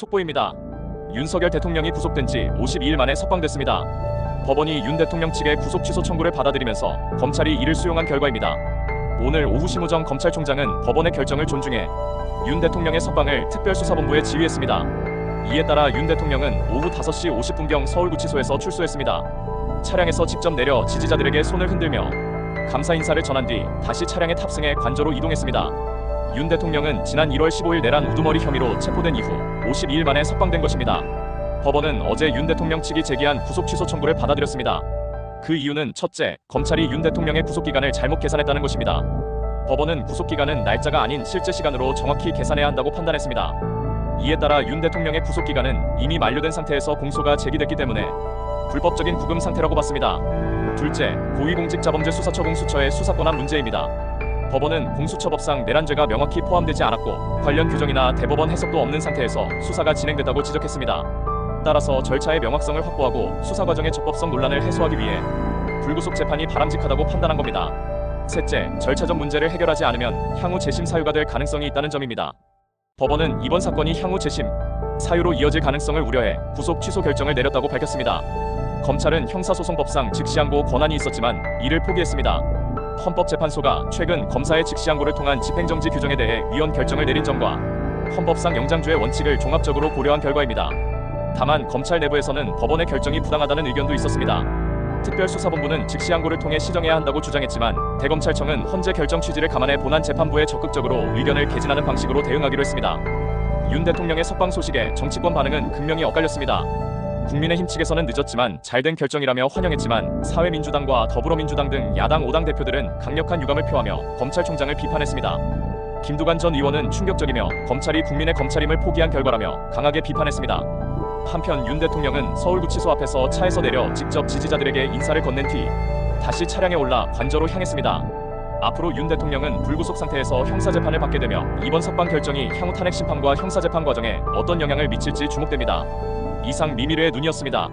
속보입니다. 윤석열 대통령이 구속된 지 52일 만에 석방됐습니다. 법원이 윤 대통령 측의 구속 취소 청구를 받아들이면서 검찰이 이를 수용한 결과입니다. 오늘 오후 심우정 검찰총장은 법원의 결정을 존중해 윤 대통령의 석방을 특별수사본부에 지휘했습니다. 이에 따라 윤 대통령은 오후 5시 50분경 서울구치소에서 출소했습니다. 차량에서 직접 내려 지지자들에게 손을 흔들며 감사 인사를 전한 뒤 다시 차량에 탑승해 관저로 이동했습니다. 윤 대통령은 지난 1월 15일 내란 우두머리 혐의로 체포된 이후 52일 만에 석방된 것입니다. 법원은 어제 윤 대통령 측이 제기한 구속 취소 청구를 받아들였습니다. 그 이유는 첫째, 검찰이 윤 대통령의 구속기간을 잘못 계산했다는 것입니다. 법원은 구속기간은 날짜가 아닌 실제 시간으로 정확히 계산해야 한다고 판단했습니다. 이에 따라 윤 대통령의 구속기간은 이미 만료된 상태에서 공소가 제기됐기 때문에 불법적인 구금 상태라고 봤습니다. 둘째, 고위공직자범죄수사처 공수처의 수사권한 문제입니다. 법원은 공수처법상 내란죄가 명확히 포함되지 않았고 관련 규정이나 대법원 해석도 없는 상태에서 수사가 진행됐다고 지적했습니다. 따라서 절차의 명확성을 확보하고 수사 과정의 적법성 논란을 해소하기 위해 불구속 재판이 바람직하다고 판단한 겁니다. 셋째, 절차적 문제를 해결하지 않으면 향후 재심 사유가 될 가능성이 있다는 점입니다. 법원은 이번 사건이 향후 재심 사유로 이어질 가능성을 우려해 구속 취소 결정을 내렸다고 밝혔습니다. 검찰은 형사소송법상 즉시항고 권한이 있었지만 이를 포기했습니다. 헌법재판소가 최근 검사의 즉시항고를 통한 집행정지 규정에 대해 위헌 결정을 내린 점과 헌법상 영장주의 원칙을 종합적으로 고려한 결과입니다. 다만 검찰 내부에서는 법원의 결정이 부당하다는 의견도 있었습니다. 특별수사본부는 즉시항고를 통해 시정해야 한다고 주장했지만 대검찰청은 헌재 결정 취지를 감안해 본안 재판부에 적극적으로 의견을 개진하는 방식으로 대응하기로 했습니다. 윤 대통령의 석방 소식에 정치권 반응은 극명히 엇갈렸습니다. 국민의힘 측에서는 늦었지만 잘된 결정이라며 환영했지만 사회민주당과 더불어민주당 등 야당 5당 대표들은 강력한 유감을 표하며 검찰총장을 비판했습니다. 김두관 전 의원은 충격적이며 검찰이 국민의 검찰임을 포기한 결과라며 강하게 비판했습니다. 한편 윤 대통령은 서울구치소 앞에서 차에서 내려 직접 지지자들에게 인사를 건넨 뒤 다시 차량에 올라 관저로 향했습니다. 앞으로 윤 대통령은 불구속 상태에서 형사재판을 받게 되며 이번 석방 결정이 향후 탄핵심판과 형사재판 과정에 어떤 영향을 미칠지 주목됩니다. 이상 미미르의 눈이었습니다.